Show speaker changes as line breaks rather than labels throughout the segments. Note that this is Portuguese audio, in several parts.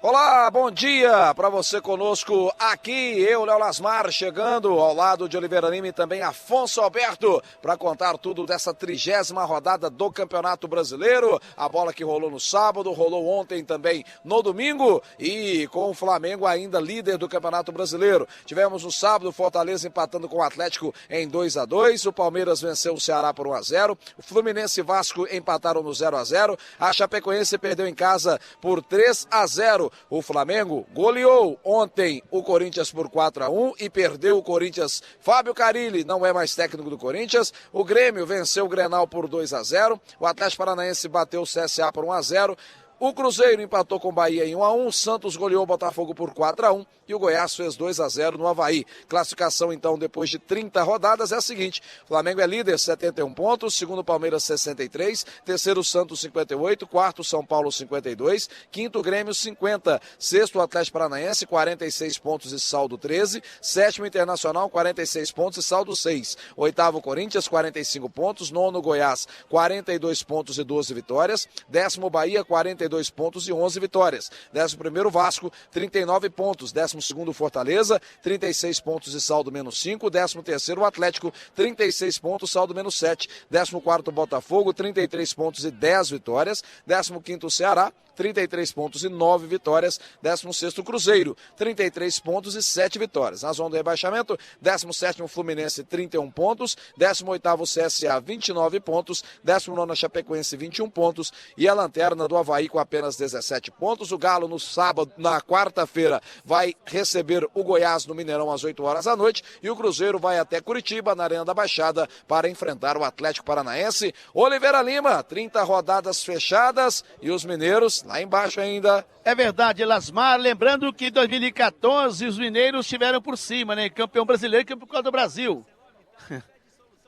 Olá, bom dia para você conosco aqui, eu, Léo Lasmar, chegando ao lado de Oliveira Lima e também Afonso Alberto para contar tudo dessa 30ª rodada do Campeonato Brasileiro. A bola que rolou no sábado, rolou ontem também no domingo e com o Flamengo ainda líder do Campeonato Brasileiro. Tivemos no sábado o Fortaleza empatando com o Atlético em 2-2, o Palmeiras venceu o Ceará por 1-0, o Fluminense e Vasco empataram no 0-0, a Chapecoense perdeu em casa por 3-0. O Flamengo goleou ontem o Corinthians por 4-1 e perdeu o Corinthians. Fábio Carille não é mais técnico do Corinthians. O Grêmio venceu o Grenal por 2-0. O Atlético Paranaense bateu o CSA por 1-0. O Cruzeiro empatou com o Bahia em 1-1, o Santos goleou o Botafogo por 4-1 e o Goiás fez 2-0 no Avaí. Classificação então depois de 30 rodadas é a seguinte: Flamengo é líder, 71 pontos, segundo Palmeiras 63, terceiro Santos 58, quarto São Paulo 52, quinto Grêmio 50, sexto Atlético Paranaense 46 pontos e saldo 13, sétimo Internacional 46 pontos e saldo 6, oitavo Corinthians 45 pontos, nono Goiás 42 pontos e 12 vitórias, décimo Bahia 42 pontos e 11 vitórias. 11º Vasco, 39 pontos. 12º Fortaleza, 36 pontos e saldo menos 5. 13º Atlético, 36 pontos, saldo menos 7. 14º Botafogo, 33 pontos e 10 vitórias. 15º Ceará, 33 pontos e 9 vitórias. 16º Cruzeiro, 33 pontos e 7 vitórias. Na zona do rebaixamento, 17º Fluminense, 31 pontos. 18º CSA, 29 pontos. 19º Chapecoense, 21 pontos. E a lanterna do Avaí com apenas 17 pontos. O Galo no sábado, na quarta-feira, vai receber o Goiás no Mineirão às 8 horas da noite. E o Cruzeiro vai até Curitiba, na Arena da Baixada, para enfrentar o Atlético Paranaense. Oliveira Lima, 30 rodadas fechadas e os mineiros lá embaixo ainda.
É verdade, Lasmar. Lembrando que em 2014 os mineiros estiveram por cima, né? Campeão brasileiro e campeão do Brasil.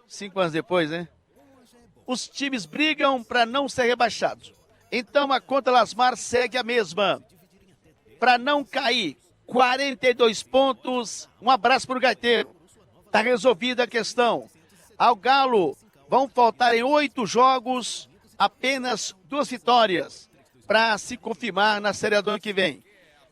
5 anos depois, né? Os times brigam para não ser rebaixados. Então a conta Lasmar segue a mesma. Para não cair, 42 pontos. Um abraço para o Gaiteiro. Está resolvida a questão. Ao Galo vão faltar em 8 jogos apenas 2 vitórias para se confirmar na Série A do ano que vem.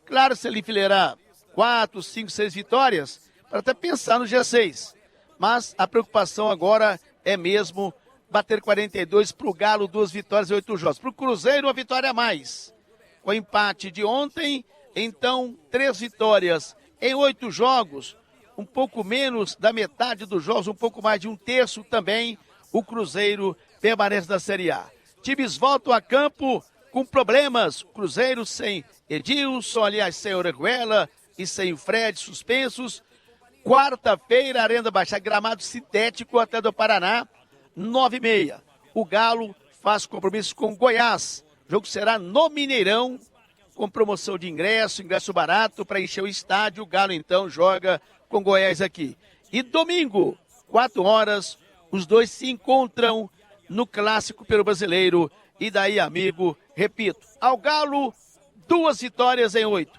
Claro, se ele enfileirar 4, 5, 6 vitórias, para até pensar no G6. Mas a preocupação agora é mesmo bater 42 para o Galo, 2 vitórias e 8 jogos. Para o Cruzeiro, uma vitória a mais. Com o empate de ontem, então 3 vitórias em 8 jogos, um pouco menos da metade dos jogos, um pouco mais de 1/3 também, o Cruzeiro permanece na Série A. Times voltam a campo com problemas. O Cruzeiro sem Edilson, aliás, sem Orejuela e sem o Fred, suspensos. Quarta-feira, Arena Baixada, gramado sintético até do Paraná, 9h30. O Galo faz compromisso com o Goiás. O jogo será no Mineirão, com promoção de ingresso barato para encher o estádio. O Galo, então, joga com Goiás aqui. E domingo, 4 horas, os dois se encontram no Clássico pelo Brasileiro. E daí, amigo, repito, ao Galo, 2 vitórias em 8.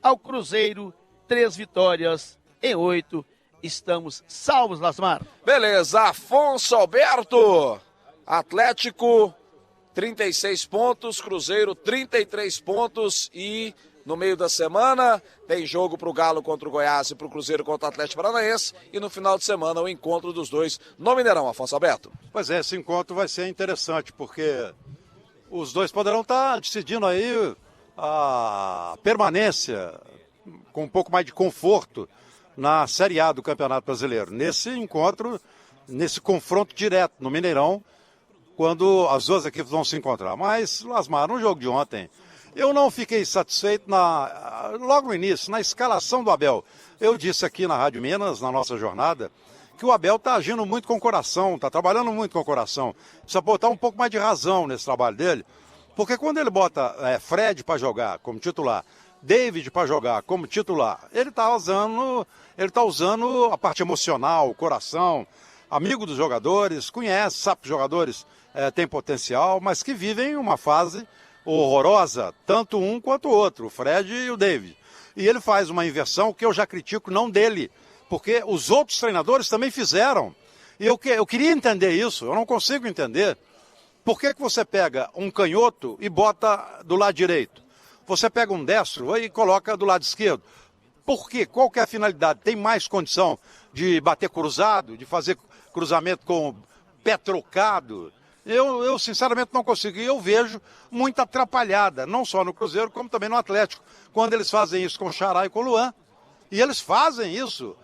Ao Cruzeiro, 3 vitórias em 8. Estamos salvos, Lasmar.
Beleza, Afonso Alberto. Atlético, 36 pontos. Cruzeiro, 33 pontos. E no meio da semana tem jogo para o Galo contra o Goiás e para o Cruzeiro contra o Atlético Paranaense. E no final de semana o encontro dos dois no Mineirão, Afonso Alberto.
Pois é, esse encontro vai ser interessante, porque os dois poderão estar decidindo aí a permanência com um pouco mais de conforto na Série A do Campeonato Brasileiro. Nesse encontro, nesse confronto direto no Mineirão, quando as duas equipes vão se encontrar. Mas, Lasmar, no jogo de ontem, eu não fiquei satisfeito logo no início, na escalação do Abel. Eu disse aqui na Rádio Minas, na nossa jornada, que o Abel está agindo muito com o coração, está trabalhando muito com o coração. Precisa botar um pouco mais de razão nesse trabalho dele, porque quando ele bota Fred para jogar como titular, David para jogar como titular, ele está usando a parte emocional, o coração, amigo dos jogadores, conhece, sabe que os jogadores têm potencial, mas que vivem uma fase horrorosa, tanto um quanto o outro, o Fred e o David. E ele faz uma inversão que eu já critico, não dele, porque os outros treinadores também fizeram. E eu queria entender isso, eu não consigo entender. Por que você pega um canhoto e bota do lado direito? você pega um destro e coloca do lado esquerdo. Por quê? Qual que é a finalidade? Tem mais condição de bater cruzado, de fazer cruzamento com pé trocado? Eu sinceramente não consigo. E eu vejo muita atrapalhada, não só no Cruzeiro, como também no Atlético, quando eles fazem isso com o Xará e com o Luan. E eles fazem isso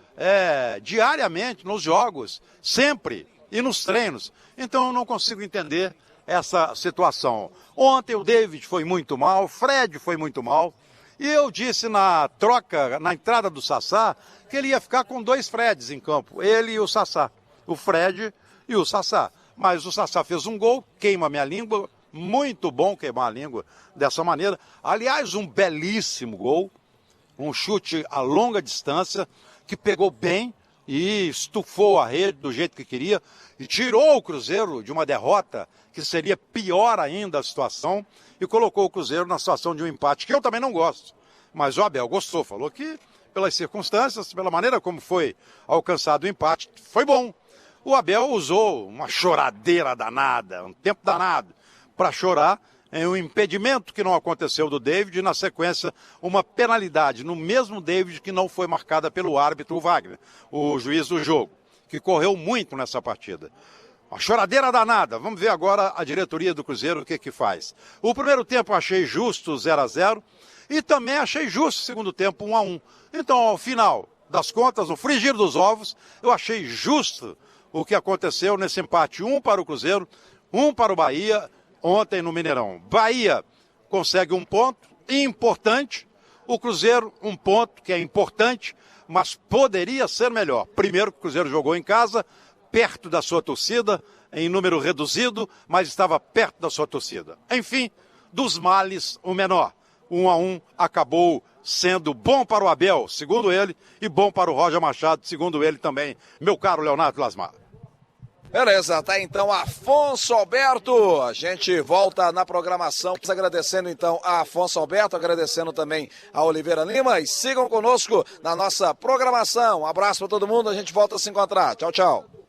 diariamente nos jogos, sempre, e nos treinos. Então eu não consigo entender essa situação. Ontem o David foi muito mal, o Fred foi muito mal. E eu disse na troca, na entrada do Sassá, que ele ia ficar com 2 Freds em campo, ele e o Sassá. O Fred e o Sassá. Mas o Sassá fez um gol, queima minha língua, muito bom queimar a língua dessa maneira. Aliás, um belíssimo gol, um chute a longa distância, que pegou bem e estufou a rede do jeito que queria, e tirou o Cruzeiro de uma derrota, que seria pior ainda a situação, e colocou o Cruzeiro na situação de um empate, que eu também não gosto. Mas o Abel gostou, falou que pelas circunstâncias, pela maneira como foi alcançado o empate, foi bom. O Abel usou uma choradeira danada, um tempo danado, para chorar em um impedimento que não aconteceu do David e, na sequência, uma penalidade no mesmo David que não foi marcada pelo árbitro Wagner, o juiz do jogo, que correu muito nessa partida. Uma choradeira danada. Vamos ver agora a diretoria do Cruzeiro o que faz. O primeiro tempo eu achei justo 0-0 e também achei justo o segundo tempo 1-1. Então, ao final das contas, no frigir dos ovos, eu achei justo o que aconteceu nesse empate. 1 para o Cruzeiro, 1 para o Bahia, ontem no Mineirão. Bahia consegue um ponto importante, o Cruzeiro um ponto que é importante, mas poderia ser melhor. Primeiro, o Cruzeiro jogou em casa, perto da sua torcida, em número reduzido, mas estava perto da sua torcida. Enfim, dos males, o menor. 1-1 acabou sendo bom para o Abel, segundo ele, e bom para o Roger Machado, segundo ele também, meu caro Leonardo Lasmar.
Beleza, tá então Afonso Alberto, a gente volta na programação, agradecendo então a Afonso Alberto, agradecendo também a Oliveira Lima, e sigam conosco na nossa programação. Um abraço para todo mundo, a gente volta a se encontrar, tchau, tchau.